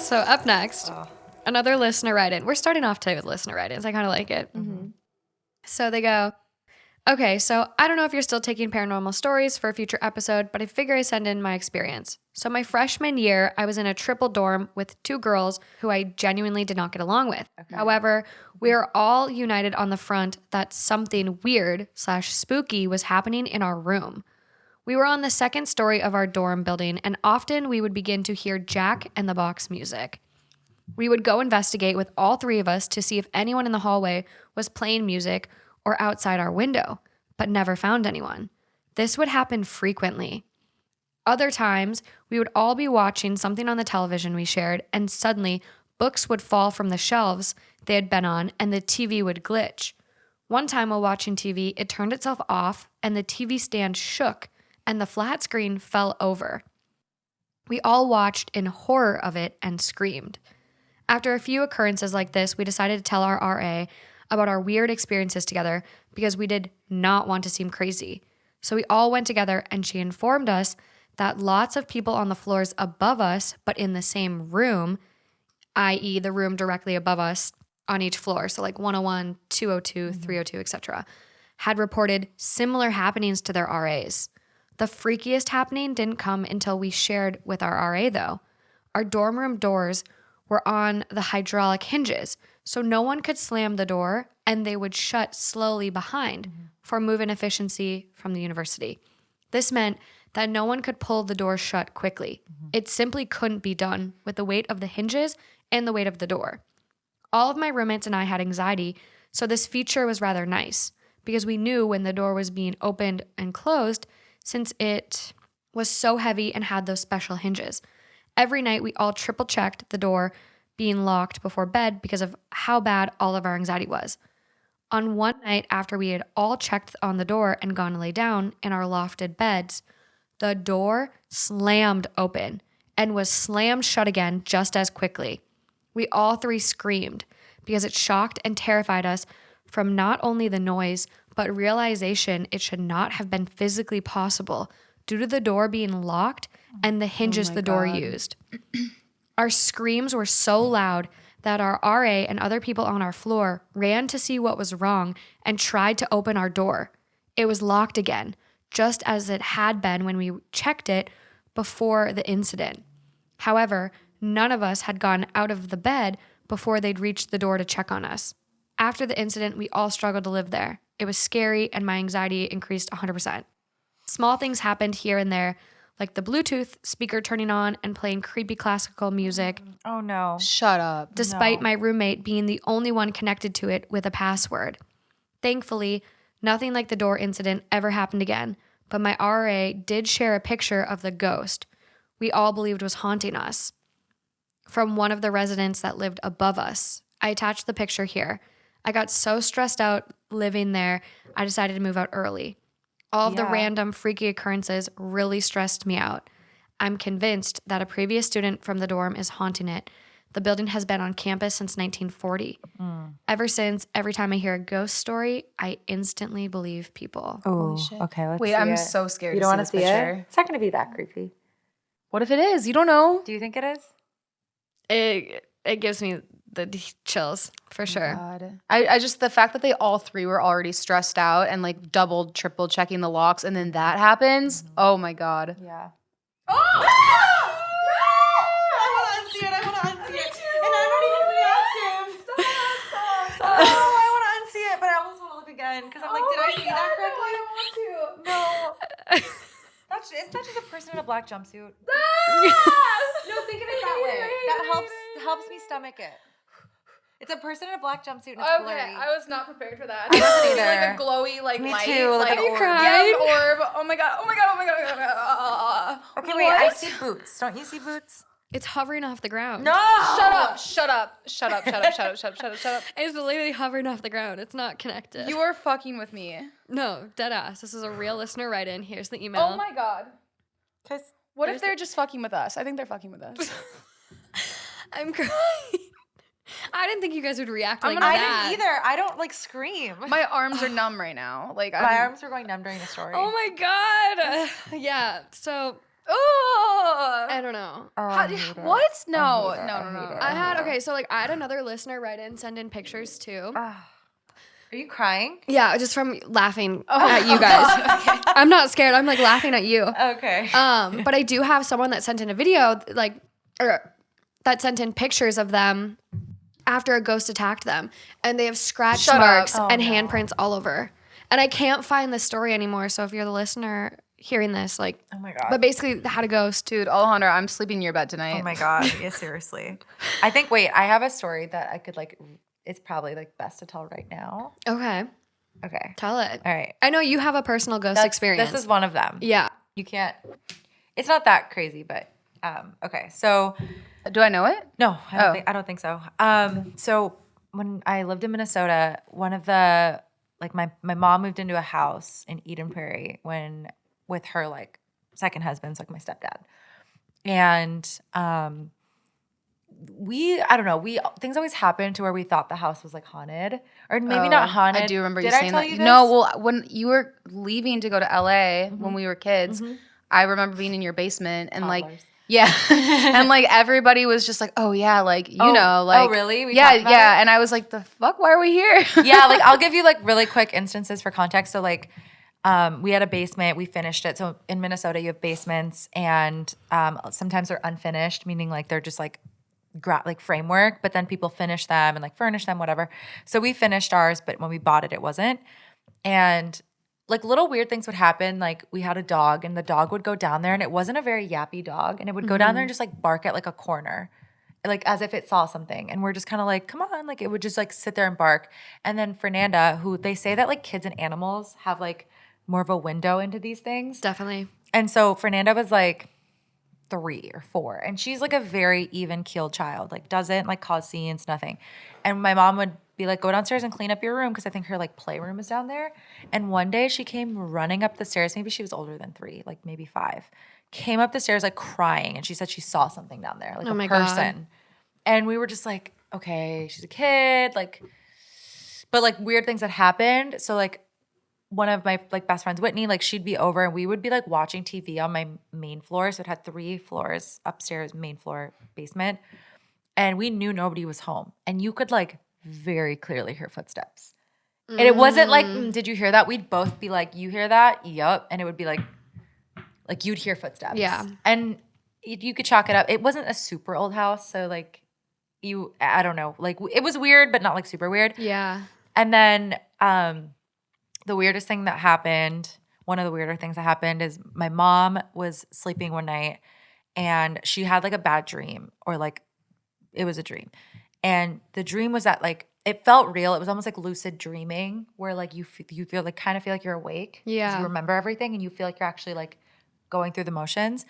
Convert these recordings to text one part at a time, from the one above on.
So up next, another listener write-in. We're starting off today with listener write-ins. I kind of like it. Mm-hmm. So they go, okay, so I don't know if you're still taking paranormal stories for a future episode, but I figure I send in my experience. So my freshman year, I was in a triple dorm with 2 girls who I genuinely did not get along with. Okay. However, we are all united on the front that something weird/spooky was happening in our room. We were on the 2nd story of our dorm building, and often we would begin to hear Jack and the Box music. We would go investigate with all 3 of us to see if anyone in the hallway was playing music or outside our window, but never found anyone. This would happen frequently. Other times, we would all be watching something on the television we shared, and suddenly books would fall from the shelves they had been on, and the TV would glitch. One time while watching TV, it turned itself off, and the TV stand shook, and the flat screen fell over. We all watched in horror of it and screamed. After a few occurrences like this, we decided to tell our RA about our weird experiences together because we did not want to seem crazy. So we all went together, and she informed us that lots of people on the floors above us, but in the same room, i.e. the room directly above us on each floor, so like 101, 202, 302, etc., had reported similar happenings to their RAs. The freakiest happening didn't come until we shared with our RA, though. Our dorm room doors were on the hydraulic hinges, so no one could slam the door, and they would shut slowly behind for move-in efficiency from the university. This meant that no one could pull the door shut quickly. It simply couldn't be done with the weight of the hinges and the weight of the door. All of my roommates and I had anxiety, so this feature was rather nice because we knew when the door was being opened and closed since it was so heavy and had those special hinges. Every night we all triple-checked the door being locked before bed because of how bad all of our anxiety was. On one night after we had all checked on the door and gone to lay down in our lofted beds, the door slammed open and was slammed shut again just as quickly. We all 3 screamed because it shocked and terrified us from not only the noise, but realization it should not have been physically possible due to the door being locked and the hinges the door used. Our screams were so loud that our RA and other people on our floor ran to see what was wrong and tried to open our door. It was locked again, just as it had been when we checked it before the incident. However, none of us had gone out of the bed before they'd reached the door to check on us. After the incident, we all struggled to live there. It was scary, and my anxiety increased 100%. Small things happened here and there, like the Bluetooth speaker turning on and playing creepy classical music. Oh, no. Shut up. Despite my roommate being the only one connected to it with a password. Thankfully, nothing like the door incident ever happened again, but my RA did share a picture of the ghost we all believed was haunting us from one of the residents that lived above us. I attached the picture here. I got so stressed out living there, I decided to move out early. All of the random freaky occurrences really stressed me out. I'm convinced that a previous student from the dorm is haunting it. The building has been on campus since 1940. Ever since, every time I hear a ghost story, I instantly believe people. Oh, okay. Let's Wait, see I'm it. so scared You to don't see want this to see picture. it? It's not going to be that creepy. What if it is? You don't know. Do you think it is? It gives me the chills for sure. God. I just, the fact that they all 3 were already stressed out and like double, triple checking the locks, and then that happens. Oh my God. Yeah. Oh! I want to unsee it. And I'm not even reactive. Stop. Oh, I want to unsee it, but I almost want to look again because I'm like, did I see that correctly? I want to. No. Isn't that just a person in a black jumpsuit? No, think of it that way. That helps me stomach it. It's a person in a black jumpsuit and it's blurry. I was not prepared for that. I wasn't either. Like a glowy, like Me light. too, like an orb. Yeah, an orb. Oh my God. Okay, wait, I see boots. Don't you see boots? It's hovering off the ground. No! Shut up. It's literally hovering off the ground. It's not connected. You are fucking with me. No, dead ass. This is a real listener write-in. Here's the email. Oh my God. What if There's they're just fucking with us? I think they're fucking with us. I'm crying. I didn't think you guys would react like I that. didn't either. I don't like scream. My arms are numb right now. Like My arms were going numb during the story. Oh my God. Yeah. So, I don't know. What? No. I had so like I had another listener write in, send in pictures too. Are you crying? Yeah, just from laughing at you guys. I'm not scared. I'm like laughing at you. Okay. But I do have someone that sent in a video, that sent in pictures of them after a ghost attacked them, and they have scratch marks and handprints all over. And I can't find the story anymore. So if you're the listener hearing this, like, Oh my God. but basically had a ghost. Dude, Alejandra, I'm sleeping in your bed tonight. Oh my God. Yeah, seriously. I think, wait, I have a story that I could it's probably like best to tell right now. Okay, Okay. tell it. All right. I know you have a personal ghost experience. This is one of them. Yeah. You can't, it's not that crazy, but okay. So Do I know it? no, I don't think so. So when I lived in Minnesota, one of the, like my mom moved into a house in Eden Prairie with her like second husband, so like my stepdad. And I don't know, things always happened to where we thought the house was like haunted, or maybe not haunted. I do remember you Did I saying tell that. you this? No, well, when you were leaving to go to LA when we were kids, I remember being in your basement and Toddlers. like, yeah, and like everybody was just like, oh yeah, like you know, like, really? We yeah, talked about yeah, it? and I was like, the fuck, why are we here? Yeah, like I'll give you like really quick instances for context. So like we had a basement, we finished it. So in Minnesota you have basements, and sometimes they're unfinished, meaning like they're just like framework, but then people finish them and like furnish them, whatever. So we finished ours, but when we bought it, it wasn't. And like little weird things would happen. Like we had a dog, and the dog would go down there, and it wasn't a very yappy dog, and it would go down there and just like bark at like a corner, like as if it saw something. And we're just kind of like, come on, like it would just like sit there and bark. And then Fernanda, who they say that like kids and animals have like more of a window into these things. Definitely. And so Fernanda was like 3 or 4, and she's like a very even keeled child, like doesn't like cause scenes, nothing. And my mom would be like, go downstairs and clean up your room, because I think her like playroom is down there. And one day she came running up the stairs, maybe she was older than 3, like maybe 5, came up the stairs like crying, and she said she saw something down there, like Oh my a God. person. And we were just like, okay, she's a kid, like, but like weird things that happened. So like one of my like best friends, Whitney, like she'd be over, and we would be like watching TV on my main floor. So it had 3 floors, upstairs, main floor, basement. And we knew nobody was home. And you could like very clearly hear footsteps. And it wasn't like, did you hear that? We'd both be like, you hear that? Yup. And it would be like you'd hear footsteps. Yeah. And you could chalk it up. It wasn't a super old house. So like I don't know. Like it was weird, but not like super weird. Yeah. And then the weirdest thing that happened, one of the weirder things that happened, is my mom was sleeping one night, and she had like a bad dream, or like it was a dream. And the dream was that like it felt real. It was almost like lucid dreaming, where like you feel like kind of feel like you're awake. 'Cause Yeah. you remember everything, and you feel like you're actually like going through the motions.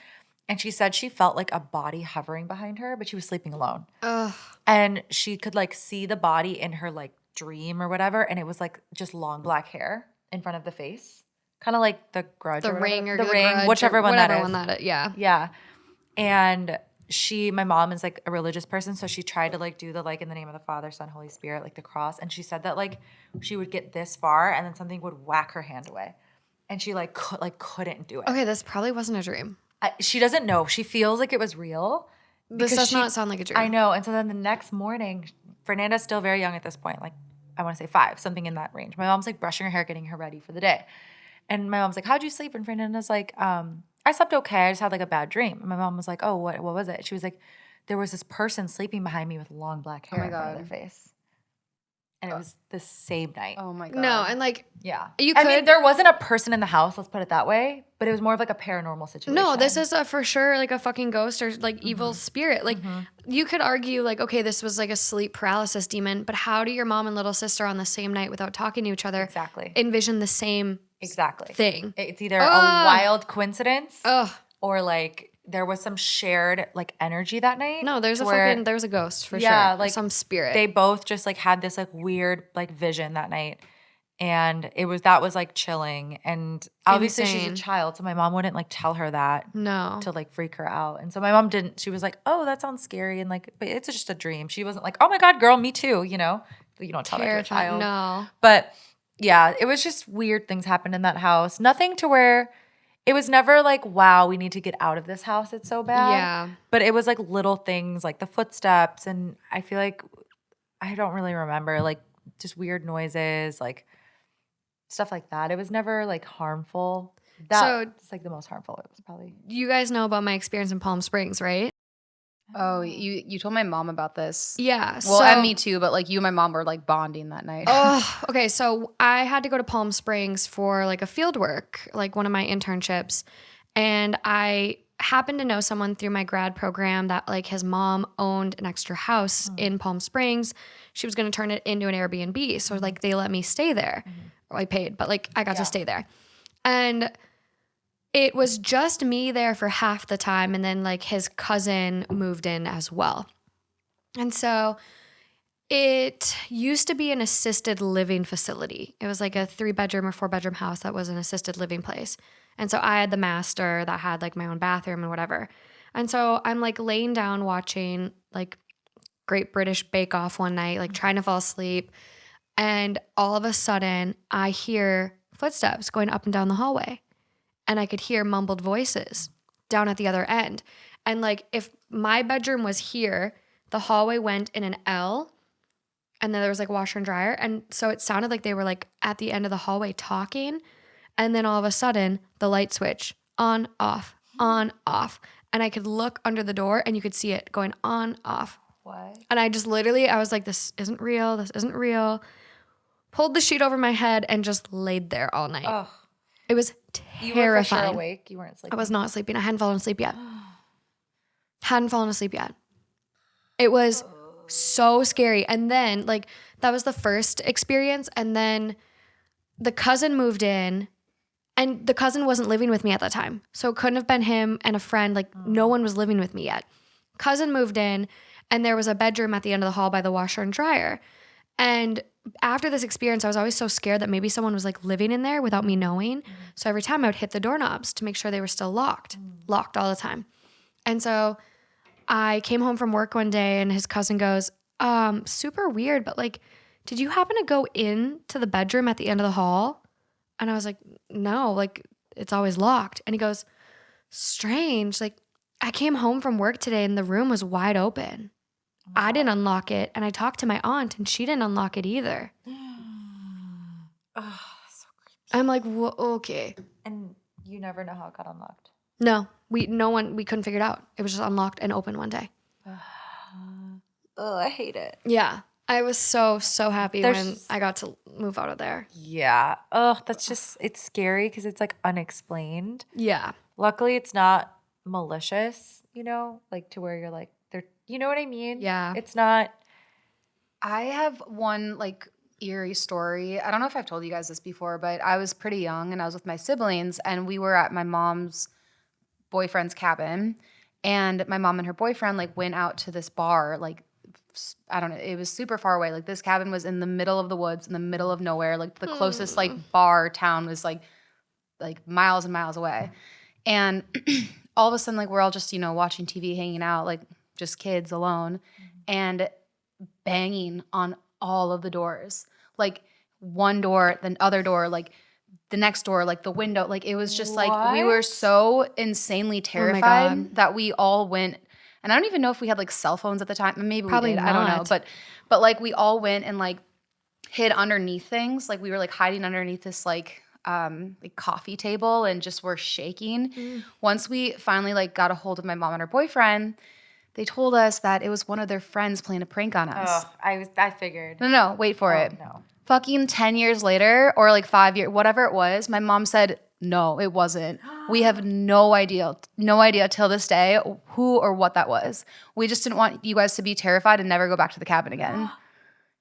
And she said she felt like a body hovering behind her, but she was sleeping alone. Ugh. And she could like see the body in her like dream or whatever, and it was like just long black hair in front of the face, kind of like the Grudge, The or whatever. Ring or the The Ring, Grudge, whichever or one whatever that is. one that is. Yeah. Yeah, and my mom is like a religious person, so she tried to like do the like in the name of the Father, Son, Holy Spirit, like the cross, and she said that like she would get this far, and then something would whack her hand away, and she like couldn't do it. Okay, this probably wasn't a dream. She doesn't know. She feels like it was real. This because does not sound like a dream. I know. And so then the next morning, Fernanda's still very young at this point, like I want to say 5, something in that range. My mom's like brushing her hair, getting her ready for the day. And my mom's like, how'd you sleep? And Fernanda's like, I slept okay. I just had like a bad dream. And my mom was like, oh, what was it? She was like, there was this person sleeping behind me with long black hair in front of their face. And it was the same night. Oh my God. No, and like Yeah. You I mean, could- there wasn't a person in the house, let's put it that way, but it was more of like a paranormal situation. no, this is for sure like a fucking ghost or like evil spirit. Like you could argue like, okay, this was like a sleep paralysis demon, but how do your mom and little sister on the same night without talking to each other Exactly. envision the same Exactly. thing? It's either a wild coincidence Ugh. or like there was some shared like energy that night. No, there's where there's a ghost for Yeah, sure. like, Some spirit. They both just like had this like weird like vision that night. And that was like chilling. And obviously she's Insane. a child, so my mom wouldn't like tell her that no. to like freak her out. And so my mom didn't. She was like, "Oh, that sounds scary," and like, but it's just a dream. She wasn't like, "Oh my God, girl, me too." You know, you don't tell that to a Terrifying. child. No. But yeah, it was just weird things happened in that house. Nothing to where it was never like, wow, we need to get out of this house. It's so bad. Yeah. But it was like little things like the footsteps. And I feel like I don't really remember like just weird noises, like stuff like that. It was never like harmful. That's like the most harmful. It was probably. You guys know about my experience in Palm Springs, right? Oh, you told my mom about this. Yeah. Well, and me too, but like you and my mom were like bonding that night. Oh, okay. So I had to go to Palm Springs for like a field work, like one of my internships. And I happened to know someone through my grad program that like his mom owned an extra house in Palm Springs. She was going to turn it into an Airbnb. So like they let me stay there. Well, I paid, but like I got to stay there. And it was just me there for half the time. And then like his cousin moved in as well. And so it used to be an assisted living facility. It was like a 3-bedroom or 4-bedroom house that was an assisted living place. And so I had the master that had like my own bathroom and whatever. And so I'm like laying down watching like Great British Bake Off one night, like trying to fall asleep. And all of a sudden I hear footsteps going up and down the hallway. And I could hear mumbled voices down at the other end. And like if my bedroom was here, the hallway went in an L, and then there was like washer and dryer. And so it sounded like they were like at the end of the hallway talking. And then all of a sudden the light switch on, off, on, off. And I could look under the door and you could see it going on, off. What? And I just literally, I was like, this isn't real. This isn't real. Pulled the sheet over my head and just laid there all night. Oh, It was you terrifying. were for sure awake. You weren't sleeping. I was not sleeping. I hadn't fallen asleep yet. Hadn't fallen asleep yet. It was so scary. And then, like, that was the first experience. And then the cousin moved in, and the cousin wasn't living with me at that time. So it couldn't have been him and a friend. Like, no one was living with me yet. Cousin moved in, and there was a bedroom at the end of the hall by the washer and dryer. And after this experience, I was always so scared that maybe someone was like living in there without me knowing. So every time I would hit the doorknobs to make sure they were still locked all the time. And so I came home from work one day and his cousin goes, super weird, but like, did you happen to go into the bedroom at the end of the hall? And I was like, no, like it's always locked. And he goes, strange. Like I came home from work today and the room was wide open. I didn't unlock it, and I talked to my aunt, and she didn't unlock it either. Oh, so creepy. I'm like, well, okay. And you never know how it got unlocked. No, we couldn't figure it out. It was just unlocked and open one day. Oh, I hate it. Yeah, I was so happy There's- when I got to move out of there. Yeah. Oh, it's scary because it's like unexplained. Yeah, Luckily, it's not malicious, like to where you're like, you know what I mean? yeah. It's not. I have one like eerie story. I don't know if I've told you guys this before, but I was pretty young and I was with my siblings and we were at my mom's boyfriend's cabin, and my mom and her boyfriend like went out to this bar, like I don't know, it was super far away. Like this cabin was in the middle of the woods, in the middle of nowhere. Like the closest like bar town was like miles and miles away. And all of a sudden like we're all just, watching TV, hanging out, like just kids alone, and banging on all of the doors, like one door, then other door, like the next door, like the window, like it was just like we were so insanely terrified that we all went. And I don't even know if we had like cell phones at the time. Maybe Probably we did. I don't know. not. But like we all went and like hid underneath things. Like we were like hiding underneath this like coffee table and just were shaking. Once we finally like got a hold of my mom and her boyfriend, they told us that it was one of their friends playing a prank on us. Oh, I figured. No, wait for it. No. Fucking 10 years later or like 5 years, whatever it was, my mom said, no, it wasn't. We have no idea till this day who or what that was. We just didn't want you guys to be terrified and never go back to the cabin again.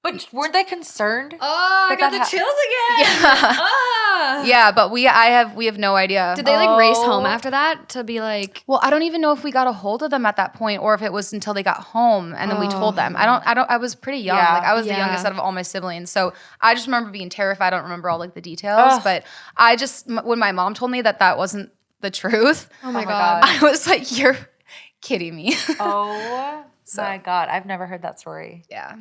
But weren't they concerned? Oh, I got the chills again. Yeah, but we have no idea. Did they like race home after that to be like? Well, I don't even know if we got a hold of them at that point or if it was until they got home and then we told them. I was pretty young. Yeah. Like I was the Yeah. youngest out of all my siblings. So I just remember being terrified. I don't remember all like the details, but I just, when my mom told me that wasn't the truth, Oh my god. I was like, you're kidding me. Oh my God. I've never heard that story. Yeah.